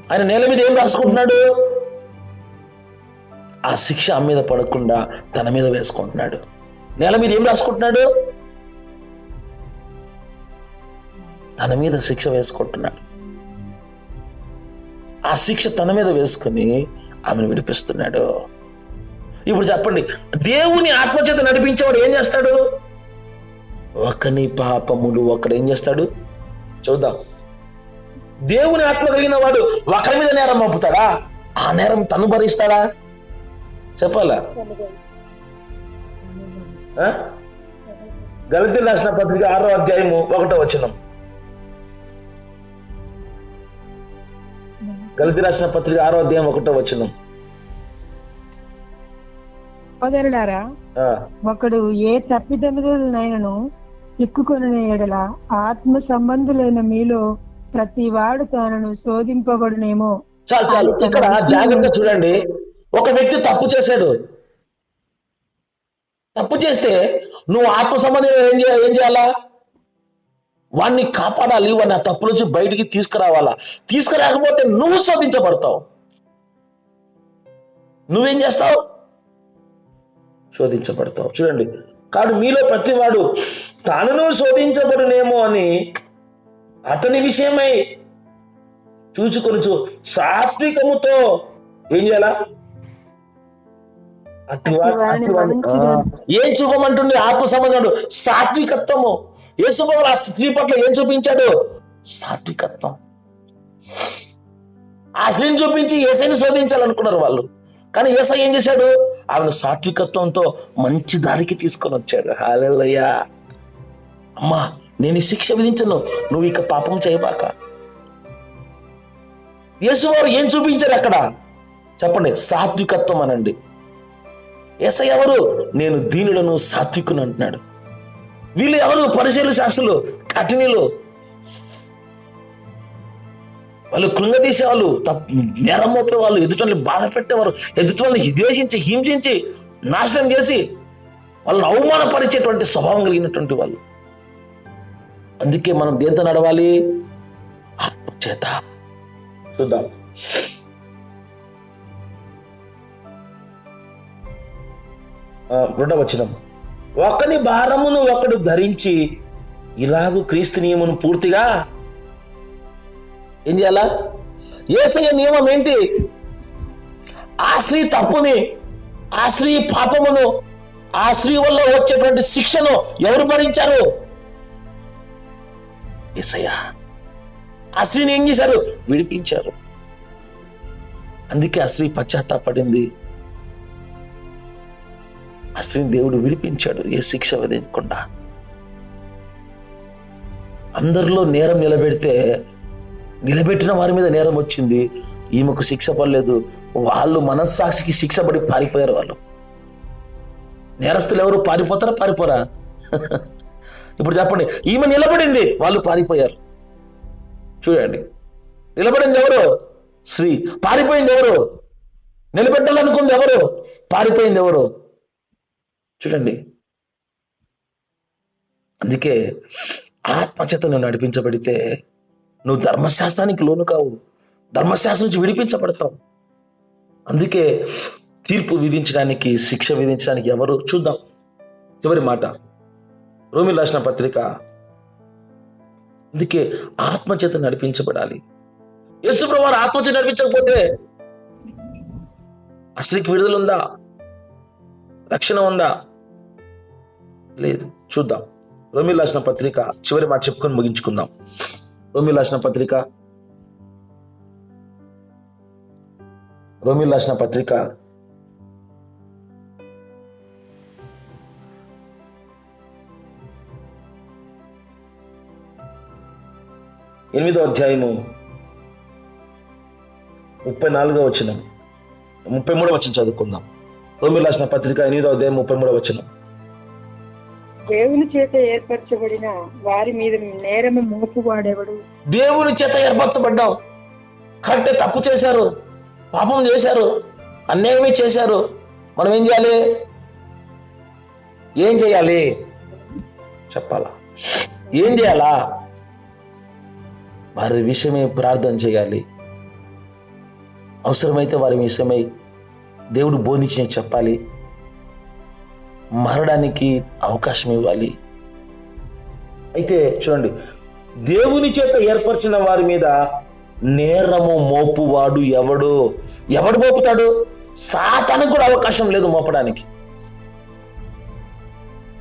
ఆయన నేల మీద ఏం రాసుకుంటున్నాడు? ఆ శిక్ష ఆ మీద పడకుండా తన మీద వేసుకుంటున్నాడు. నేల మీద ఏం రాసుకుంటున్నాడు? తన మీద శిక్ష వేసుకుంటున్నాడు. ఆ శిక్ష తన మీద వేసుకుని ఆమెను విడిపిస్తున్నాడు. ఇప్పుడు చెప్పండి, దేవుని ఆత్మచేత నడిపించేవాడు ఏం చేస్తాడు? ఒకని పాపములు ఒకడు ఏం చేస్తాడు చూద్దాం. దేవుని ఆత్మ కలిగిన వాడు ఒకరి మీద నేరం పంపుతాడా? ఆ నేరం తను భరిస్తాడా? చెప్పాలా? గలతీయులకు రాసిన పత్రిక 6వ అధ్యాయము 1వ వచనం. గలతీయులకు రాసిన పత్రిక 6వ అధ్యాయం 1వ వచనం. సోదరులారా, ఒకడు ఏ తప్పిదములనైనను చిక్కుకొనిన యెడల ఆత్మ సంబంధులైన మీలో ప్రతి వాడు తానను శోధింపబడునేమో. చాలు చాలు, ఇక్కడ జాగ్రత్తగా చూడండి. ఒక వ్యక్తి తప్పు చేశాడు. తప్పు చేస్తే నువ్వు ఆత్మ సంబంధంగా ఏం చేయాలా? వాణ్ణి కాపాడాలి, వాడిని ఆ తప్పు నుంచి బయటికి తీసుకురావాలా. తీసుకురాకపోతే నువ్వు శోధించబడతావు. నువ్వేం చేస్తావు? శోధించబడతావు. చూడండి, కాదు మీలో ప్రతివాడు తాను శోధించబడునేమో అని అతని విషయమై చూసుకొనుచు సాత్వికముతో ఏం చేయాలా? ఏం చూపమంటుంది? ఆత్మ సంబంధం, సాత్వికత్వము. యేసుప్రభు ఆ స్త్రీ పట్ల ఏం చూపించాడు? సాత్వికత్వం. ఆ స్త్రీని చూపించి యేసయ్యని శోధించాలనుకున్నారు వాళ్ళు. కానీ యేసయ్య ఏం చేశాడు? ఆమెను సాత్వికత్వంతో మంచి దారికి తీసుకొని వచ్చాడు. హల్లెలూయా. అమ్మా, నేను ఈ శిక్ష విధించను, నువ్వు ఇక పాపం చేయబాక. యేసువారు ఏం చూపించారు అక్కడ చెప్పండి? సాత్వికత్వం అనండి. యేసయ్య ఎవరు? నేను దీనులను సాత్వికుని అంటున్నాడు. వీళ్ళు ఎవరు? పరిశీలు శాస్త్రులు, కఠినలు. వాళ్ళు కృంగదీసేవాళ్ళు, నేరం మోపే వాళ్ళు, ఎదుటి బాధ పెట్టేవారు, ఎదుటి వాళ్ళని ద్వేషించి హింసించి నాశనం చేసి వాళ్ళని అవమానపరిచేటువంటి స్వభావం కలిగినటువంటి వాళ్ళు. అందుకే మనం దేంతో నడవాలి? ఆత్మచేత. చూద్దాం. రెండవ వచనం. ఒకని భారమును ఒకడు ధరించి ఇలాగూ క్రీస్తు నియమను పూర్తిగా ఏం చేయాలా? యేసయ్య నియమం ఏంటి? ఆ స్త్రీ తప్పుని, ఆ స్త్రీ పాపమును, ఆ స్త్రీ వల్ల వచ్చేటువంటి శిక్షను ఎవరు భరించారు? యేసయ్య. ఆ స్త్రీని ఏం చేశారు? విడిపించారు. అందుకే ఆ స్త్రీ పశ్చాత్తాపడింది. ఆ స్త్రీని దేవుడు విడిపించాడు ఏ శిక్ష విధించకుండా. అందరిలో నేరం నిలబెట్టిన వారి మీద నేరం వచ్చింది, ఈమెకు శిక్ష పడలేదు. వాళ్ళు మనస్సాక్షికి శిక్ష పడి పారిపోయారు. వాళ్ళు నేరస్తులు ఎవరు? పారిపోరా? ఇప్పుడు చెప్పండి, ఈమె నిలబడింది, వాళ్ళు పారిపోయారు. చూడండి, నిలబడింది ఎవరు? స్త్రీ. పారిపోయింది ఎవరు? నిలబెట్టాలనుకుంది ఎవరు? పారిపోయింది ఎవరు? చూడండి. అందుకే ఆత్మచేత నువ్వు నడిపించబడితే నువ్వు ధర్మశాస్త్రానికి లోను కావు, ధర్మశాస్త్రం నుంచి విడిపించబడతావు. అందుకే తీర్పు విధించడానికి, శిక్ష విధించడానికి ఎవరు? చూద్దాం చివరి మాట, రోమీయులకు రాసిన పత్రిక. అందుకే ఆత్మచేత నడిపించబడాలి. యేసుప్రభువు వారు ఆత్మచేత నడిపించకపోతే అసలుకి విడుదల ఉందా? రక్షణ ఉందా? లేదు. చూద్దాం రోమీయులకు రాసిన పత్రిక చివరి మాట చెప్పుకొని ముగించుకుందాం. రోమీయులకు రాసిన పత్రిక 8వ అధ్యాయము 34వ వచనం, 33వ వచనం చదువుకుందాం. రోమీయులకు రాసిన పత్రిక 8వ అధ్యాయం 33వ వచనం. దేవుని చేత ఏర్పరచబడిన వారి మీద నేరము మోపువాడెవడు? దేవుని చేత ఏర్పరచబడ్డాం. కరెక్టే, తప్పు చేశారు, పాపం చేశారు, అన్యాయమే చేశారు. మనం ఏం చేయాలి? ఏం చేయాలి చెప్పాలా? ఏం చేయాలా? వారి విషయమై ప్రార్థన చేయాలి. అవసరమైతే వారి విషయమై దేవుడు బోధించిన చెప్పాలి. మారడానికి అవకాశం ఇవ్వాలి. అయితే చూడండి, దేవుని చేత ఏర్పరిచిన వారి మీద నేరము మోపువాడు ఎవడు? ఎవడు మోపుతాడు? సాతానుకు కూడా అవకాశం లేదు మోపడానికి.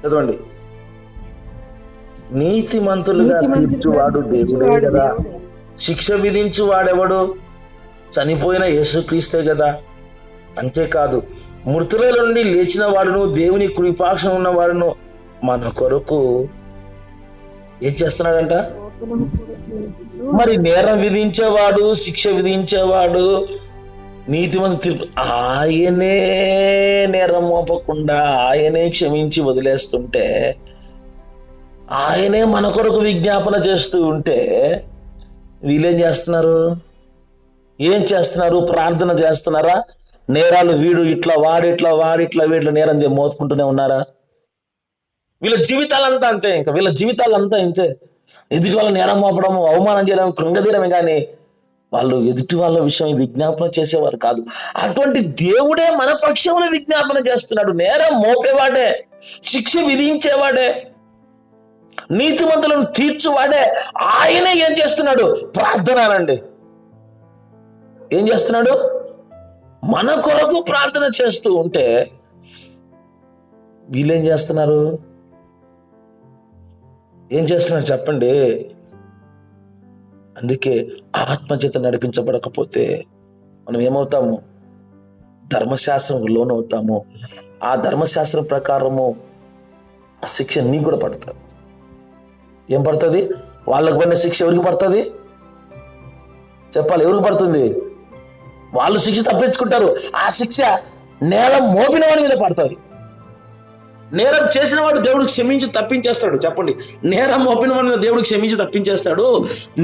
చదవండి, నీతిమంతులుగా తీర్చువాడు దేవుడే కదా. శిక్ష విధించు వాడెవడు? చనిపోయిన యేసుక్రీస్తే కదా. అంతేకాదు, మృతుల నుండి లేచిన వాడును, దేవుని కృపాక్షం ఉన్న వాడును మన కొరకు ఏం చేస్తున్నాడంట? మరి నేరం విధించేవాడు, శిక్ష విధించేవాడు, నీతిమంతు తీర్పు, ఆయనే నేరం మోపకుండా ఆయనే క్షమించి వదిలేస్తుంటే, ఆయనే మన కొరకు విజ్ఞాపన చేస్తూ ఉంటే వీళ్ళేం చేస్తున్నారు? ఏం చేస్తున్నారు? ప్రార్థన చేస్తున్నారా? నేరాలు వీడు ఇట్లా, వాడిట్లా, వీటిలో నేరం మోసుకుంటూనే ఉన్నారా? వీళ్ళ జీవితాలంతా అంతే. ఇంకా వీళ్ళ జీవితాలంతా ఇంతే. ఎదుటి వాళ్ళ నేరం మోపడం, అవమానం చేయడం, కృంగదీయడమే కానీ వాళ్ళు ఎదుటి వాళ్ళ విషయం విజ్ఞాపన చేసేవారు కాదు. అటువంటి దేవుడే మన పక్షంలో విజ్ఞాపన చేస్తున్నాడు. నేరం మోపేవాడే, శిక్ష విధించేవాడే, నీతిమంతులను తీర్చువాడే. ఆయనే ఏం చేస్తున్నాడు? ప్రార్థన అనండి. ఏం చేస్తున్నాడు? మన కొరకు ప్రార్థన చేస్తూ ఉంటే వీళ్ళేం చేస్తున్నారు? ఏం చేస్తున్నారు చెప్పండి? అందుకే ఆత్మచేత నడిపించబడకపోతే మనం ఏమవుతాము? ధర్మశాస్త్రం లోనవుతాము. ఆ ధర్మశాస్త్రం ప్రకారము ఆ శిక్ష నీకు కూడా పడుతుంది. ఏం పడుతుంది? వాళ్ళకు పడిన శిక్ష ఎవరికి పడుతుంది? చెప్పాలి, ఎవరికి పడుతుంది? వాళ్ళు శిక్ష తప్పించుకుంటారు. ఆ శిక్ష నేరం మోపిన వాడి మీద పడుతుంది. నేరం చేసిన వాడు దేవుడు క్షమించి తప్పించేస్తాడు. చెప్పండి, నేరం మోపిన వాడి మీద దేవుడు క్షమించి తప్పించేస్తాడు.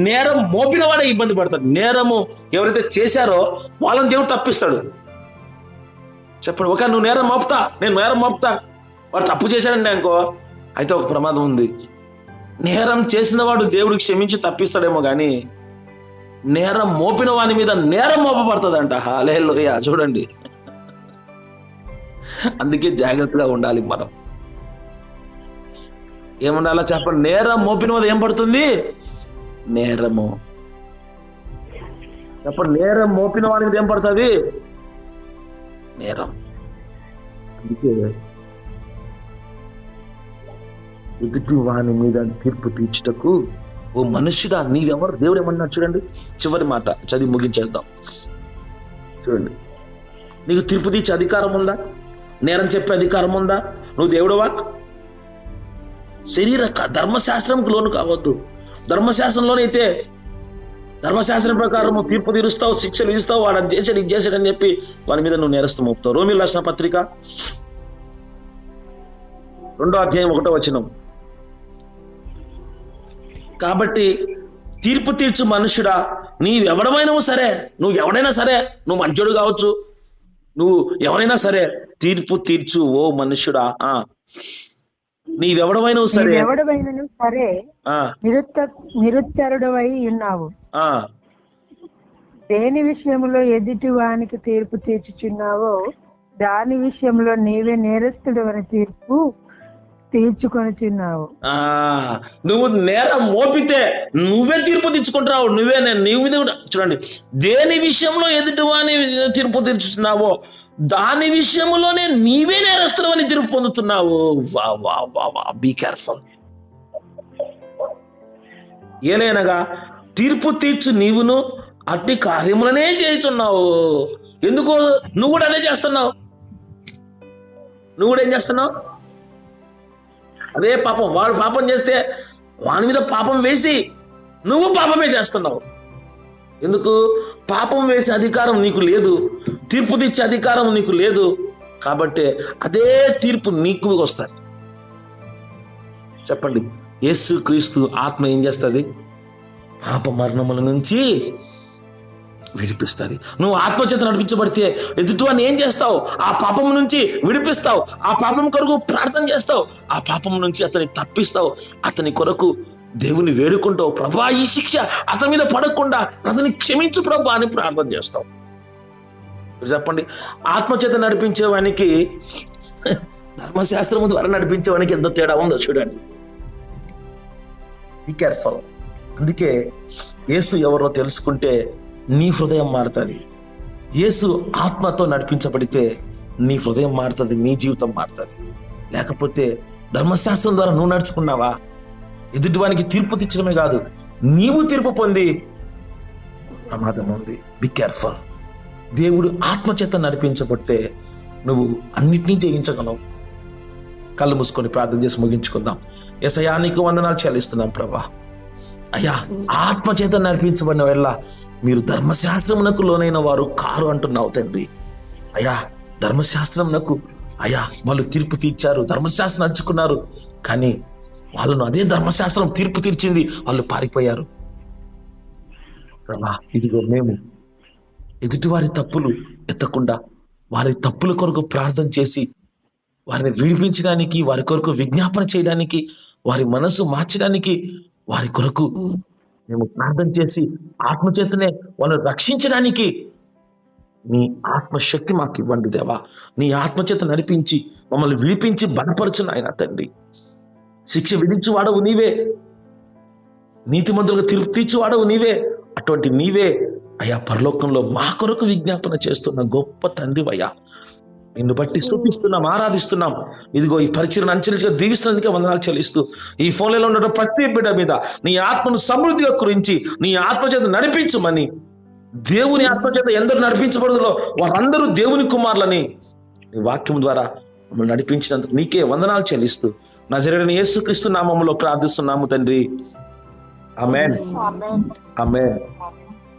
నేరం మోపిన వాడే ఇబ్బంది పడతాడు. నేరము ఎవరైతే చేశారో వాళ్ళని దేవుడు తప్పిస్తాడు. చెప్పండి, ఒక నువ్వు నేరం మోపుతా, నేను నేరం మోపుతా, వాడు తప్పు చేశాడండి అనుకో, అయితే ఒక ప్రమాదం ఉంది. నేరం చేసిన వాడు దేవుడు క్షమించి తప్పిస్తాడేమో కానీ నేరం మోపిన వాని మీద నేరం మోపబడుతుందంట. హల్లెలూయా. చూడండి, అందుకే జాగ్రత్తగా ఉండాలి మనం. ఏముండాలా చెప్పండి? నేరం మోపిన మీద ఏం పడుతుంది? నేరము. చెప్పండి, నేరం మోపిన వాని మీద ఏం పడుతుంది? నేరం. అందుకే ఎదుటి వాని మీద తీర్పు తీర్చుటకు ఓ మనుష్యుడా నీవెవరు? దేవుడు ఏమన్నా చూడండి, చివరి మాట చదివి ముగించేద్దాం. చూడండి, నీకు తీర్పు తీర్చే అధికారం ఉందా? నేరం చెప్పే అధికారం ఉందా? నువ్వు దేవుడువా? శరీర ధర్మశాస్త్రంకు లోను కావద్దు. ధర్మశాస్త్రంలోనైతే ధర్మశాస్త్రం ప్రకారం తీర్పు తీరుస్తావు, శిక్షలు ఇస్తావు, వాడు అది చేశాడు, ఇది చేశాడని చెప్పి వాని మీద నువ్వు నేరస్థం మోపుతావు. రోమీయులకు రాసిన పత్రిక 2వ అధ్యాయం 1వ వచనం. కాబట్టి తీర్పు తీర్చు మనుషుడా, నీవెవడమైనా సరే, నువ్వు ఎవడైనా సరే, నువ్వు మంచోడు కావచ్చు, నువ్వు ఎవరైనా సరే తీర్పు తీర్చు ఓ మనుషుడా, నీవెవడమైనా సరే, ఎవడవైనను సరే ఆ నిరుత్తరుడవై ఉన్నావు. ఆ దేని విషయంలో ఎదుటి వానికి తీర్పు తీర్చుచున్నావో దాని విషయంలో నీవే నేరస్తుడు అని తీర్పు తీర్చుకొనుచున్నావు. నువ్వు నేరం మోపితే నువ్వే తీర్పు తెచ్చుకుంటున్నావు. నీ మీద కూడా చూడండి, దేని విషయంలో ఎదుటివాని తీర్పు తీర్చుతున్నావో దాని విషయంలోనే నీవే నేరస్తుడు అని తీర్పు పొందుతున్నావు. వా వా వా వా, బీ కేర్ఫుల్. ఏలైనగా తీర్పు తీర్చు నీవును అట్టి కార్యములనే చేస్తున్నావు. ఎందుకు? నువ్వు కూడా అదే చేస్తున్నావు. నువ్వు కూడా ఏం చేస్తున్నావు? అదే పాపం. వాడు పాపం చేస్తే వాని మీద పాపం వేసి నువ్వు పాపమే చేస్తున్నావు. ఎందుకు? పాపం వేసే అధికారం నీకు లేదు, తీర్పు తెచ్చే అధికారం నీకు లేదు. కాబట్టి అదే తీర్పు నీకు వస్తుంది. చెప్పండి, యేసు క్రీస్తు ఆత్మ ఏం చేస్తుంది? పాప మరణముల నుంచి విడిపిస్తుంది. నువ్వు ఆత్మచేత నడిపించబడితే ఎదుటివాన్ని ఏం చేస్తావు? ఆ పాపం నుంచి విడిపిస్తావు. ఆ పాపం కొరకు ప్రార్థన చేస్తావు. ఆ పాపం నుంచి అతన్ని తప్పిస్తావు. అతని కొరకు దేవుని వేడుకుంటావు. ప్రభా, ఈ శిక్ష అతని మీద పడకుండా అతన్ని క్షమించు ప్రభా అని ప్రార్థన చేస్తావు. చెప్పండి, ఆత్మచేత నడిపించేవానికి ధర్మశాస్త్రము ద్వారా నడిపించేవానికి ఎంత తేడా ఉందో చూడండి. Be careful. అందుకే యేసు ఎవరో తెలుసుకుంటే నీ హృదయం మారుతుంది. యేసు ఆత్మతో నడిపించబడితే నీ హృదయం మారుతుంది, నీ జీవితం మారుతుంది. లేకపోతే ధర్మశాస్త్రం ద్వారా నువ్వు నడుచుకున్నావా, ఎదుటివానికి తీర్పు తెచ్చడమే కాదు, నీవు తీర్పు పొంది ప్రమాదం ఉంది. Be careful. దేవుడు ఆత్మచేత నడిపించబడితే నువ్వు అన్నిటినీ జయించగలవు. కళ్ళు మూసుకొని ప్రార్థన చేసి ముగించుకుందాం. యేసయ్యా, నీకు వందనాలు చెల్లిస్తున్నాం ప్రభా. అయ్యా, ఆత్మచేత నడిపించబడిన వల్ల మీరు ధర్మశాస్త్రమునకు లోనైన వారు కారు అంటున్నావు తండ్రి. అయ్యా, ధర్మశాస్త్రమునకు అయ్యా వాళ్ళు తీర్పు తీర్చారు, ధర్మశాస్త్రం నడుచుకున్నారు. కానీ వాళ్ళను అదే ధర్మశాస్త్రం తీర్పు తీర్చింది, వాళ్ళు పారిపోయారు. ప్రభా, ఇదిగో మేము ఎదుటివారి తప్పులు ఎత్తకుండా వారి తప్పుల కొరకు ప్రార్థన చేసి వారిని విడిపించడానికి, వారి కొరకు విజ్ఞాపన చేయడానికి, వారి మనసు మార్చడానికి, వారి కొరకు మేము ప్రార్థన చేసి ఆత్మచేతనే వాళ్ళని రక్షించడానికి నీ ఆత్మశక్తి మాకు ఇవ్వండి దేవా. నీ ఆత్మచేత నడిపించి మమ్మల్ని విడిపించి బలపరచు నాయన తండ్రి. శిక్ష విధించువాడవు నీవే, నీతిమంతులుగా తీర్పు తీర్చువాడవు నీవే. అటువంటి నీవే అయ్యా పరలోకంలో మా కొరకు విజ్ఞాపన చేస్తున్న గొప్ప తండ్రివయ్యా. నిన్ను బట్టి స్తుతిస్తున్నాం, ఆరాధిస్తున్నాం. ఇదిగో ఈ పరిచయం అంచెలుగా దీవిస్తున్నందుకే వందనాలు చెల్లిస్తూ ఈ ఫోన్లలో ఉన్న ప్రతి బిడ్డ మీద నీ ఆత్మను సమృద్ధిగా కురించి నీ ఆత్మచేత నడిపించమని, దేవుని ఆత్మచేత ఎందరు నడిపించబడుదులో వారందరూ దేవుని కుమారులని నీ వాక్యం ద్వారా మమ్మల్ని నడిపించినందుకు నీకే వందనాలు చెల్లిస్తూ నజరేయుడైన యేసుక్రీస్తు నామములో ప్రార్థిస్తున్నాము తండ్రి. ఆమేన్, ఆమేన్.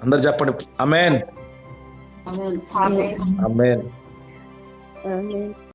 అందరు చెప్పండి, ఆమేన్, ఆమేన్.